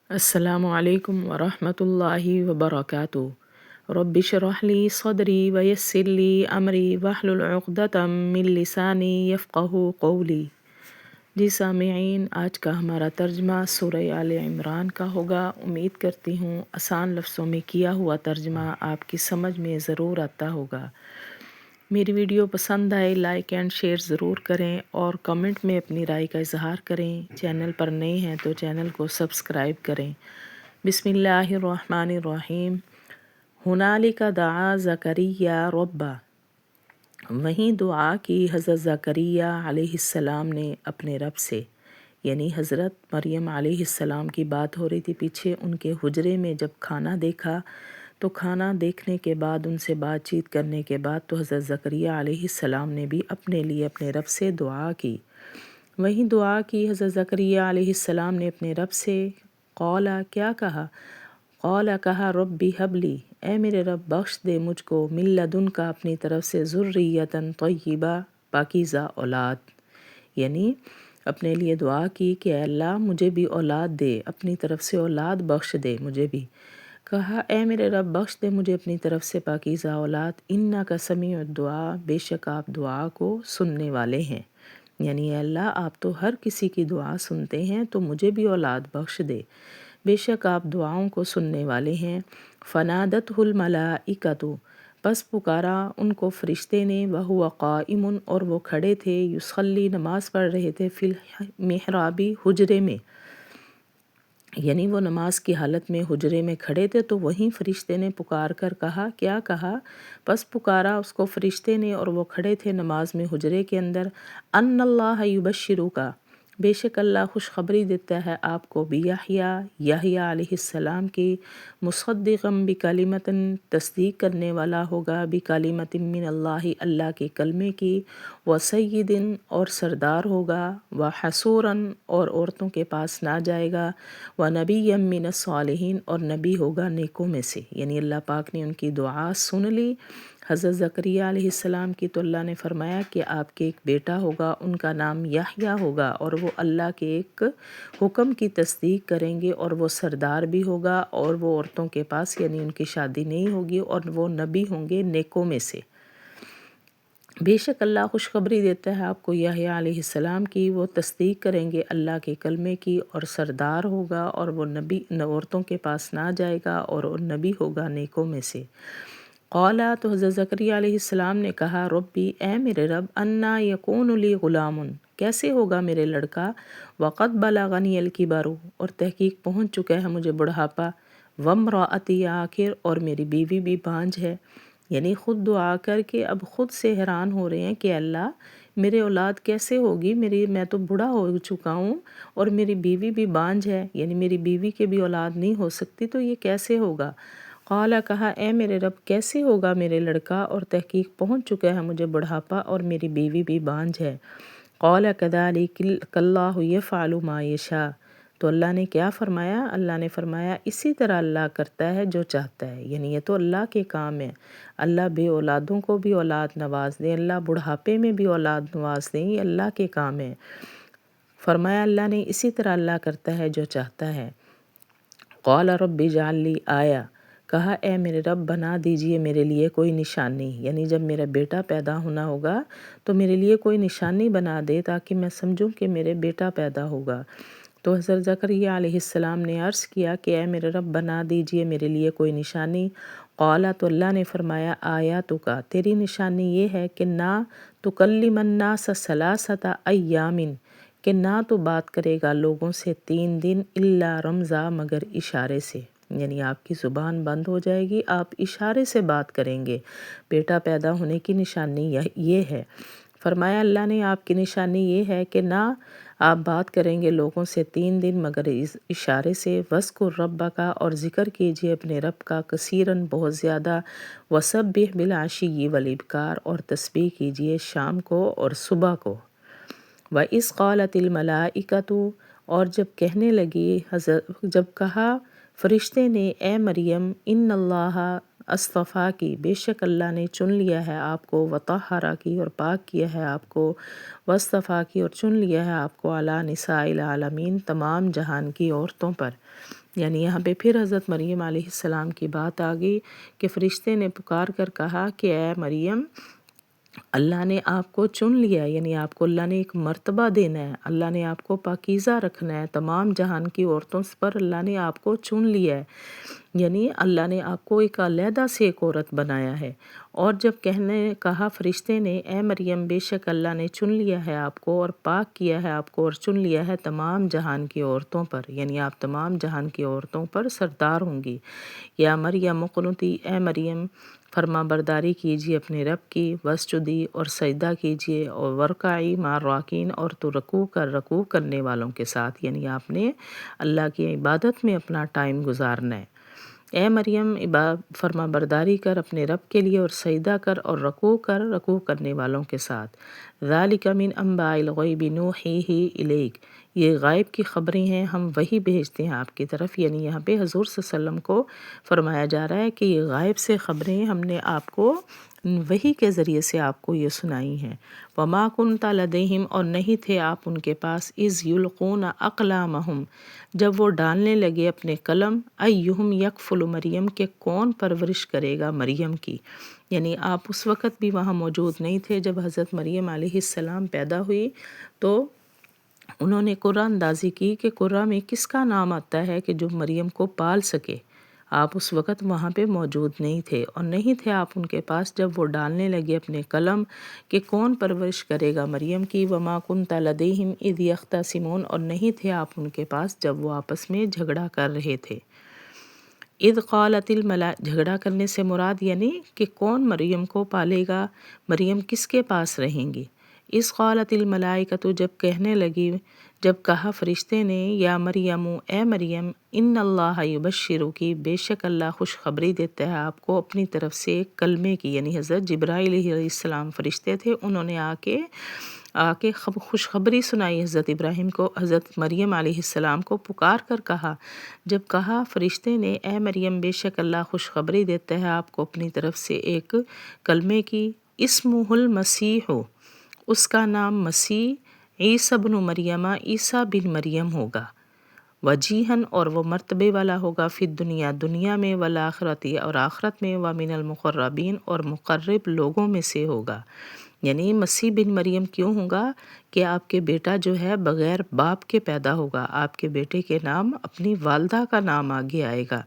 السلام علیکم ورحمۃ اللہ وبرکاتہ۔ رب اشرح لی صدری ویسر لی امری واحلل عقدۃ من لسانی یفقہوا قولی۔ جی سامعین، آج کا ہمارا ترجمہ سورہ آل عمران کا ہوگا۔ امید کرتی ہوں آسان لفظوں میں کیا ہوا ترجمہ آپ کی سمجھ میں ضرور آتا ہوگا۔ میری ویڈیو پسند آئے لائک اینڈ شیئر ضرور کریں اور کمنٹ میں اپنی رائے کا اظہار کریں۔ چینل پر نئے ہیں تو چینل کو سبسکرائب کریں۔ بسم اللہ الرحمن الرحیم۔ ہنالک دعا زکریا ربہ، وہیں دعا کی حضرت زکریا علیہ السلام نے اپنے رب سے، یعنی حضرت مریم علیہ السلام کی بات ہو رہی تھی پیچھے۔ ان کے حجرے میں جب کھانا دیکھا تو کھانا دیکھنے کے بعد ان سے بات چیت کرنے کے بعد تو حضرت زکریا علیہ السلام نے بھی اپنے لیے اپنے رب سے دعا کی۔ وہیں دعا کی حضرت زکریا علیہ السلام نے اپنے رب سے، قولا کیا کہا، قولا کہا ربی حبلی، اے میرے رب بخش دے مجھ کو، من لدن کا اپنی طرف سے، ذریۃ طیبہ پاکیزہ اولاد، یعنی اپنے لیے دعا کی کہ اے اللہ مجھے بھی اولاد دے، اپنی طرف سے اولاد بخش دے مجھے بھی۔ کہا اے میرے رب بخش دے مجھے اپنی طرف سے پاکیزہ اولاد، انک سمیع الدعاء، بے شک آپ دعا کو سننے والے ہیں، یعنی اے اللہ آپ تو ہر کسی کی دعا سنتے ہیں تو مجھے بھی اولاد بخش دے، بے شک آپ دعاؤں کو سننے والے ہیں۔ فنادتہ الملائکۃ، پس پکارا ان کو فرشتے نے، وہو قائم، اور وہ کھڑے تھے، یصلی نماز پڑھ رہے تھے، فی المحراب حجرے میں، یعنی وہ نماز کی حالت میں حجرے میں کھڑے تھے تو وہیں فرشتے نے پکار کر کہا، کیا کہا، پس پکارا اس کو فرشتے نے اور وہ کھڑے تھے نماز میں حجرے کے اندر، ان اللہ یبشرک، بے شک اللہ خوشخبری دیتا ہے آپ کو، بیحییٰ، یحییٰ علیہ السلام کی، مصدقا بکلمۃ، تصدیق کرنے والا ہوگا، بکلمۃ من اللہ، اللہ کے کلمے کی، وسید، اور سردار ہوگا، وحصورا، اور عورتوں کے پاس نہ جائے گا، ونبی من الصالحین، اور نبی ہوگا نیکوں میں سے، یعنی اللہ پاک نے ان کی دعا سن لی حضرت زکریا علیہ السلام کی، تو اللہ نے فرمایا کہ آپ کے ایک بیٹا ہوگا، ان کا نام یحییٰ ہوگا، اور وہ اللہ کے ایک حکم کی تصدیق کریں گے، اور وہ سردار بھی ہوگا، اور وہ عورتوں کے پاس، یعنی ان کی شادی نہیں ہوگی، اور وہ نبی ہوں گے نیکوں میں سے۔ بے شک اللہ خوشخبری دیتا ہے آپ کو یحییٰ علیہ السلام کی، وہ تصدیق کریں گے اللہ کے کلمے کی، اور سردار ہوگا، اور وہ نبی عورتوں کے پاس نہ جائے گا، اور وہ نبی ہوگا نیکوں میں سے۔ قولا، تو حضرت زکریا علیہ السلام نے کہا، ربی، اے میرے رب، انا یکون لی غلام، کیسے ہوگا میرے لڑکا، وقد بلغنی الکبر، اور تحقیق پہنچ چکا ہے مجھے بڑھاپا، وامرأتی عاقر، اور میری بیوی بھی بانجھ ہے، یعنی خود دعا کر کے اب خود سے حیران ہو رہے ہیں کہ اللہ میرے اولاد کیسے ہوگی، میں تو بوڑھا ہو چکا ہوں اور میری بیوی بھی بانجھ ہے، یعنی میری بیوی کے بھی اولاد نہیں ہو سکتی، تو یہ کیسے ہوگا۔ قالا، کہا اے میرے رب کیسے ہوگا میرے لڑکا، اور تحقیق پہنچ چکا ہے مجھے بڑھاپا اور میری بیوی بھی بانجھ ہے۔ قال کذالک اللہ یفعل ما یشاء، تو اللہ نے کیا فرمایا، اللہ نے فرمایا اسی طرح اللہ کرتا ہے جو چاہتا ہے، یعنی یہ تو اللہ کے کام ہے، اللہ بے اولادوں کو بھی اولاد نواز دیں، اللہ بڑھاپے میں بھی اولاد نواز دیں، یہ اللہ کے کام ہے۔ فرمایا اللہ نے اسی طرح اللہ کرتا ہے جو چاہتا ہے۔ قال رب اجعل لی آیہ، کہا اے میرے رب بنا دیجئے میرے لیے کوئی نشانی، یعنی جب میرا بیٹا پیدا ہونا ہوگا تو میرے لیے کوئی نشانی بنا دے تاکہ میں سمجھوں کہ میرے بیٹا پیدا ہوگا۔ تو حضرت زکریا علیہ السلام نے عرض کیا کہ اے میرے رب بنا دیجئے میرے لیے کوئی نشانی۔ قالا، تو اللہ نے فرمایا آیاتک، تیری نشانی یہ ہے کہ نہ تکلم الناس ثلاثۃ ایام، کہ نہ تو بات کرے گا لوگوں سے 3 دن، الا رمزا، مگر اشارے سے، یعنی آپ کی زبان بند ہو جائے گی، آپ اشارے سے بات کریں گے۔ بیٹا پیدا ہونے کی نشانی یہ ہے۔ فرمایا اللہ نے آپ کی نشانی یہ ہے کہ نہ آپ بات کریں گے لوگوں سے 3 دن مگر اس اشارے سے، وَاذْكُرْ رَبَّكَ، اور ذکر کیجئے اپنے رب کا، کثیراً بہت زیادہ، وَسَبِّحْ بِالْعَشِيِّ وَالْإِبْكَارِ، اور تسبیح کیجئے شام کو اور صبح کو۔ وَإِذْ قَالَتِ الْمَلَائِكَةُ، اور جب کہنے لگی جب کہا فرشتے نے، اے مریم، ان اللہ اصطفیٰ کی، بے شک اللہ نے چن لیا ہے آپ کو، وطہرہ کی، اور پاک کیا ہے آپ کو، واصطفیٰ کی، اور چن لیا ہے آپ کو، علی نساء العالمین، تمام جہان کی عورتوں پر۔ یعنی یہاں پہ پھر حضرت مریم علیہ السلام کی بات آ گئی کہ فرشتے نے پکار کر کہا کہ اے مریم، اللہ نے آپ کو چن لیا ہے، یعنی آپ کو اللہ نے ایک مرتبہ دینا ہے، اللہ نے آپ کو پاکیزہ رکھنا ہے، تمام جہان کی عورتوں پر اللہ نے آپ کو چن لیا ہے، یعنی اللہ نے آپ کو ایک علیحدہ سے ایک عورت بنایا ہے۔ اور جب کہا فرشتے نے اے مریم، بے شک اللہ نے چن لیا ہے آپ کو اور پاک کیا ہے آپ کو اور چن لیا ہے تمام جہان کی عورتوں پر، یعنی آپ تمام جہان کی عورتوں پر سردار ہوں گی۔ یا مریم اقنتی، اے مریم فرما برداری کیجیے اپنے رب کی، وسجدی اور سجدہ کیجیے، اور ورکعی مع الراکعین، اور تو رکوع کرنے والوں کے ساتھ، یعنی آپ نے اللہ کی عبادت میں اپنا ٹائم گزارنا ہے۔ اے مریم فرما برداری کر اپنے رب کے لیے اور سجدہ کر اور رکوع کرنے والوں کے ساتھ۔ ذالک من انباء الغیب نوحیہ الیک، یہ غائب کی خبریں ہیں، ہم وہی بھیجتے ہیں آپ کی طرف، یعنی یہاں پہ حضور صلی اللہ علیہ وسلم کو فرمایا جا رہا ہے کہ یہ غائب سے خبریں ہم نے آپ کو وحی کے ذریعے سے آپ کو یہ سنائی ہیں۔ وما کنت لدیہم، اور نہیں تھے آپ ان کے پاس، اذ یلقون اقلامہم، جب وہ ڈالنے لگے اپنے قلم، ایہم یکفل مریم، کہ کون پرورش کرے گا مریم کی، یعنی آپ اس وقت بھی وہاں موجود نہیں تھے جب حضرت مریم علیہ السلام پیدا ہوئی، تو انہوں نے قرعہ اندازی کی کہ قرعہ میں کس کا نام آتا ہے کہ جو مریم کو پال سکے۔ آپ اس وقت وہاں پہ موجود نہیں تھے اور نہیں تھے آپ ان کے پاس جب وہ ڈالنے لگے اپنے قلم کہ کون پرورش کرے گا مریم کی۔ وما کنت لدیہم اذ یختصمون، اور نہیں تھے آپ ان کے پاس جب وہ آپس میں جھگڑا کر رہے تھے۔ اذ قالت جھگڑا کرنے سے مراد یعنی کہ کون مریم کو پالے گا، مریم کس کے پاس رہیں گی۔ اذ قالت الملائکۃ، جب کہا فرشتے نے، یا مریم، اے مریم، ان اللہ یبشرکی، بے شک اللہ خوشخبری دیتا ہے آپ کو اپنی طرف سے ایک کلمے کی، یعنی حضرت جبرائیل علیہ السلام فرشتے تھے، انہوں نے آ کے خوشخبری سنائی حضرت ابراہیم کو، حضرت مریم علیہ السلام کو پکار کر کہا، جب کہا فرشتے نے اے مریم، بے شک اللہ خوشخبری دیتا ہے آپ کو اپنی طرف سے ایک کلمے کی، اسمہ المسیح، اس کا نام مسیح عیسیٰ بن مریم، عیسیٰ بن مریم ہوگا، وجیہن، اور وہ مرتبے والا ہوگا، فی الدنیا، دنیا میں، والآخرتی، اور آخرت میں، ومن المقربین، اور مقرب لوگوں میں سے ہوگا۔ یعنی مسیح بن مریم کیوں ہوگا کہ آپ کے بیٹا جو ہے بغیر باپ کے پیدا ہوگا، آپ کے بیٹے کے نام اپنی والدہ کا نام آگے آئے گا،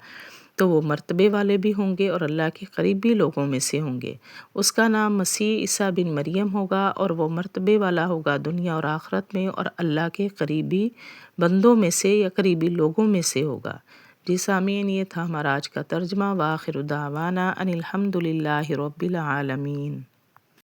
تو وہ مرتبے والے بھی ہوں گے اور اللہ کے قریبی لوگوں میں سے ہوں گے۔ اس کا نام مسیح عیسیٰ بن مریم ہوگا اور وہ مرتبے والا ہوگا دنیا اور آخرت میں، اور اللہ کے قریبی بندوں میں سے یا قریبی لوگوں میں سے ہوگا۔ جی سامعین، یہ تھا ہمارا آج کا ترجمہ۔ وآخر دعوانا ان الحمد للہ رب العالمین۔